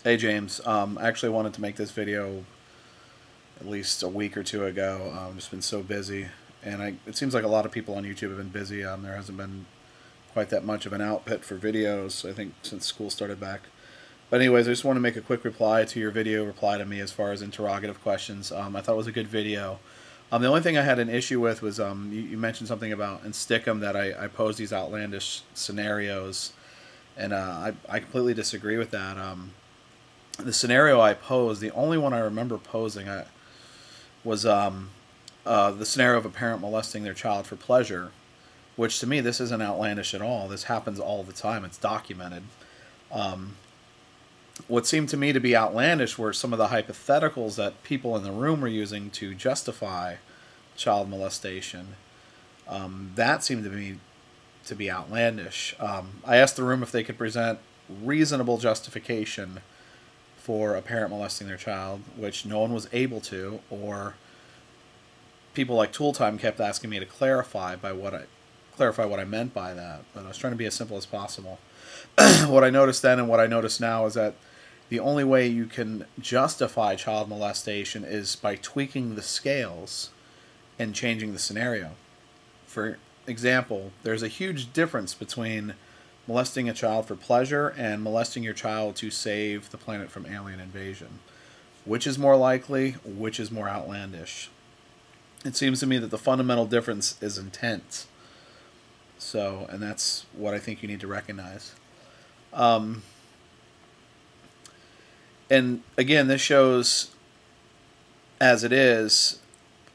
Hey James, I actually wanted to make this video at least a week or two ago. Just been so busy, and it seems like a lot of people on YouTube have been busy. There hasn't been quite that much of an output for videos, I think, since school started back. But anyways, I just want to make a quick reply to your video, reply to me as far as interrogative questions. I thought it was a good video. The only thing I had an issue with was you mentioned something about in Stickum that I posed these outlandish scenarios, and I completely disagree with that. The scenario I posed, the only one I remember posing, was the scenario of a parent molesting their child for pleasure, which to me, this isn't outlandish at all. This happens all the time. It's documented. What seemed to me to be outlandish were some of the hypotheticals that people in the room were using to justify child molestation. That seemed to me to be outlandish. I asked the room if they could present reasonable justification for a parent molesting their child, which no one was able to, or people like Tool Time kept asking me to clarify what I meant by that. But I was trying to be as simple as possible. What I noticed then and what I notice now is that the only way you can justify child molestation is by tweaking the scales and changing the scenario. For example, there's a huge difference between molesting a child for pleasure and molesting your child to save the planet from alien invasion. Which is more likely? Which is more outlandish? It seems to me that the fundamental difference is intent. So, and that's what I think you need to recognize. And again, this shows, as it is,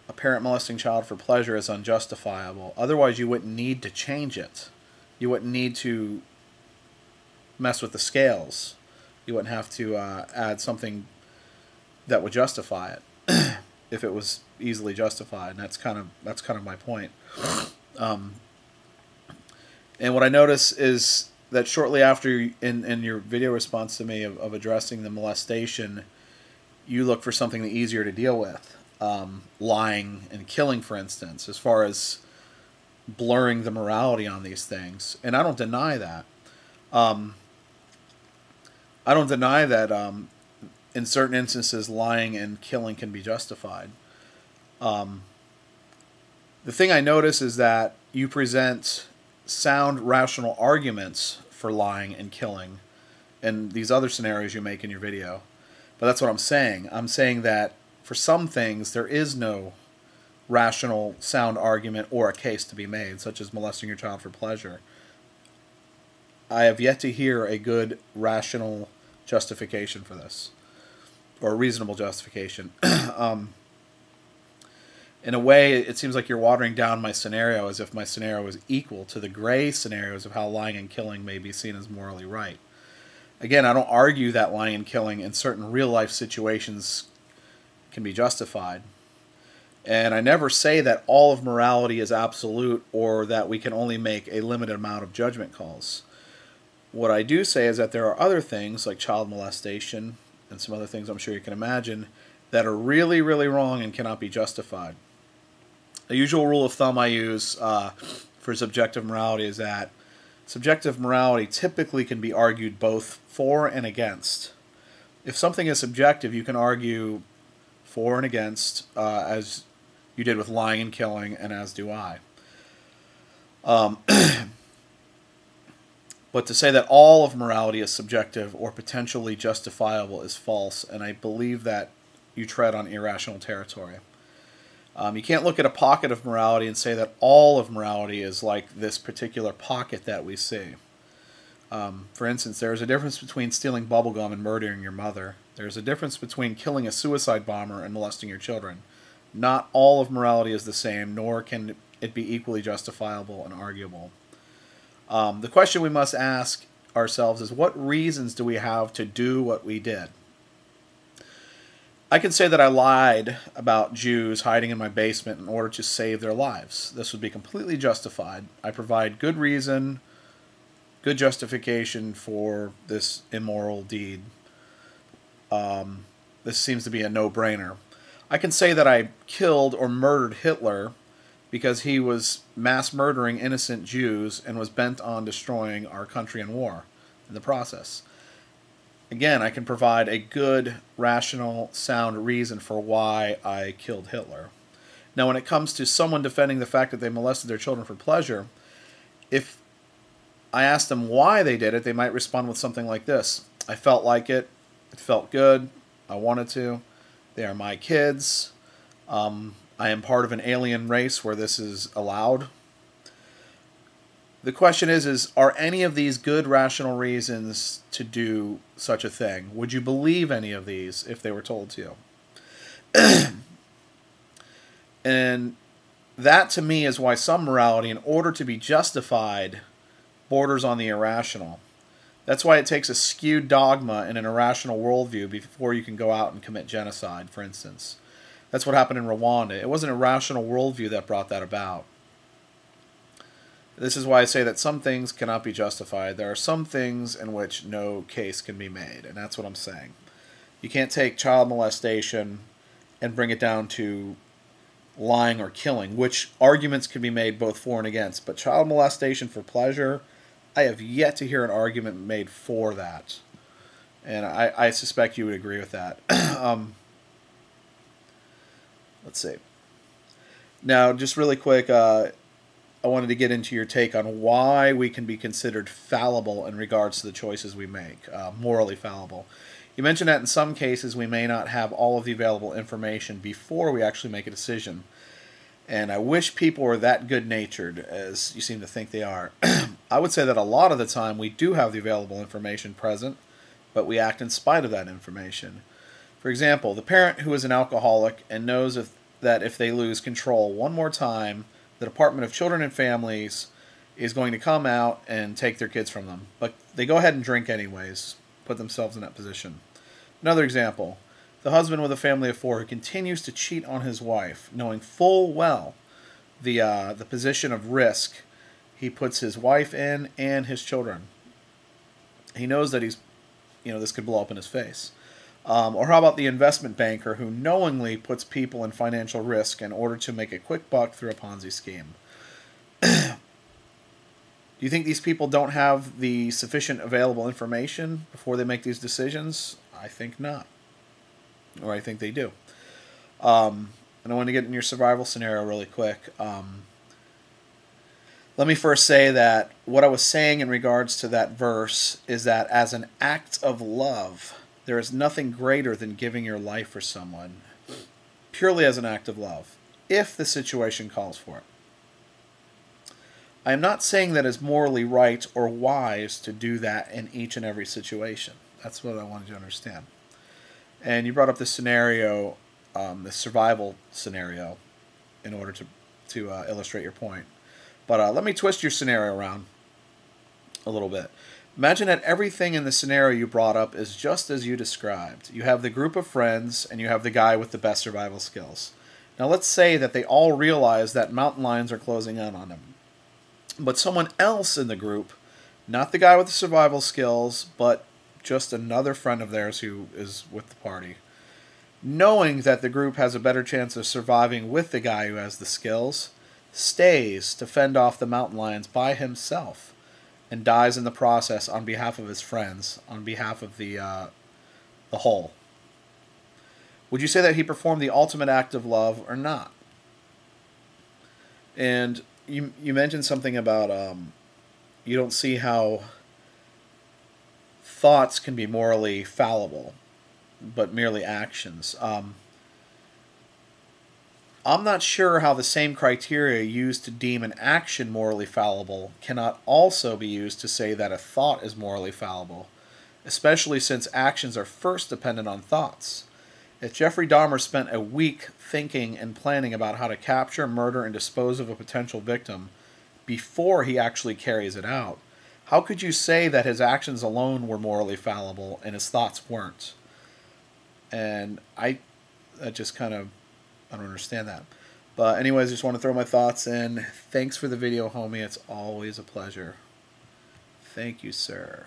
a parent molesting child for pleasure is unjustifiable. Otherwise, you wouldn't need to change it. You wouldn't need to mess with the scales. You wouldn't have to add something that would justify it if it was easily justified. And that's kind of my point. And what I notice is that shortly after, in your video response to me of addressing the molestation, you look for something easier to deal with. Lying and killing, for instance, as far as blurring the morality on these things. And I don't deny that. I don't deny that in certain instances lying and killing can be justified. The thing I notice is that you present sound, rational arguments for lying and killing in these other scenarios you make in your video. But that's what I'm saying. I'm saying that for some things there is no rational, sound argument or a case to be made, such as molesting your child for pleasure. I have yet to hear a good, rational justification for this, or a reasonable justification. In a way, it seems like you're watering down my scenario as if my scenario is equal to the gray scenarios of how lying and killing may be seen as morally right. Again, I don't argue that lying and killing in certain real-life situations can be justified. And I never say that all of morality is absolute or that we can only make a limited amount of judgment calls. What I do say is that there are other things, like child molestation and some other things I'm sure you can imagine, that are really, really wrong and cannot be justified. The usual rule of thumb I use for subjective morality is that subjective morality typically can be argued both for and against. If something is subjective, you can argue for and against, as you did with lying and killing, and as do I. But to say that all of morality is subjective or potentially justifiable is false, and I believe that you tread on irrational territory. You can't look at a pocket of morality and say that all of morality is like this particular pocket that we see. For instance, there is a difference between stealing bubblegum and murdering your mother. There is a difference between killing a suicide bomber and molesting your children. Not all of morality is the same, nor can it be equally justifiable and arguable. The question we must ask ourselves is, what reasons do we have to do what we did? I can say that I lied about Jews hiding in my basement in order to save their lives. This would be completely justified. I provide good reason, good justification for this immoral deed. This seems to be a no-brainer. I can say that I killed or murdered Hitler because he was mass murdering innocent Jews and was bent on destroying our country in war in the process. again, I can provide a good, rational, sound reason for why I killed Hitler. Now, when it comes to someone defending the fact that they molested their children for pleasure, if I asked them why they did it, they might respond with something like this: I felt like it. It felt good. I wanted to. They are my kids. I am part of an alien race where this is allowed. The question is are any of these good rational reasons to do such a thing? Would you believe any of these if they were told to you? And that to me is why some morality, in order to be justified, borders on the irrational. That's why it takes a skewed dogma and an irrational worldview before you can go out and commit genocide, for instance. That's what happened in Rwanda. It wasn't a rational worldview that brought that about. This is why I say that some things cannot be justified. There are some things in which no case can be made, and that's what I'm saying. You can't take child molestation and bring it down to lying or killing, which arguments can be made both for and against. But child molestation for pleasure, I have yet to hear an argument made for that. And I suspect you would agree with that. Let's see. Now, just really quick, I wanted to get into your take on why we can be considered fallible in regards to the choices we make, morally fallible. You mentioned that in some cases we may not have all of the available information before we actually make a decision. And I wish people were that good-natured as you seem to think they are. I would say that a lot of the time we do have the available information present, but we act in spite of that information. For example, the parent who is an alcoholic and knows that if they lose control one more time, the Department of Children and Families is going to come out and take their kids from them. But they go ahead and drink anyways, put themselves in that position. Another example, the husband with a family of 4 who continues to cheat on his wife, knowing full well the position of risk he puts his wife in and his children. He knows that this could blow up in his face. Or how about the investment banker who knowingly puts people in financial risk in order to make a quick buck through a Ponzi scheme? Do you think these people don't have the sufficient available information before they make these decisions? I think not. Or I think they do. And I want to get in your survival scenario really quick. Let me first say that what I was saying in regards to that verse is that as an act of love, there is nothing greater than giving your life for someone, purely as an act of love, if the situation calls for it. I am not saying that it's morally right or wise to do that in each and every situation. That's what I wanted you to understand. And you brought up this scenario, this survival scenario, in order to illustrate your point. But let me twist your scenario around a little bit. Imagine that everything in the scenario you brought up is just as you described. You have the group of friends, and you have the guy with the best survival skills. Now let's say that they all realize that mountain lions are closing in on them. But someone else in the group, not the guy with the survival skills, but just another friend of theirs who is with the party, knowing that the group has a better chance of surviving with the guy who has the skills, stays to fend off the mountain lions by himself and dies in the process on behalf of his friends, on behalf of the whole. Would you say that he performed the ultimate act of love or not? And you mentioned something about you don't see how thoughts can be morally fallible, but merely actions. I'm not sure how the same criteria used to deem an action morally fallible cannot also be used to say that a thought is morally fallible, especially since actions are first dependent on thoughts. If Jeffrey Dahmer spent a week thinking and planning about how to capture, murder, and dispose of a potential victim before he actually carries it out, how could you say that his actions alone were morally fallible and his thoughts weren't? And I don't understand that. But anyways, just want to throw my thoughts in. Thanks for the video, homie. It's always a pleasure. Thank you, sir.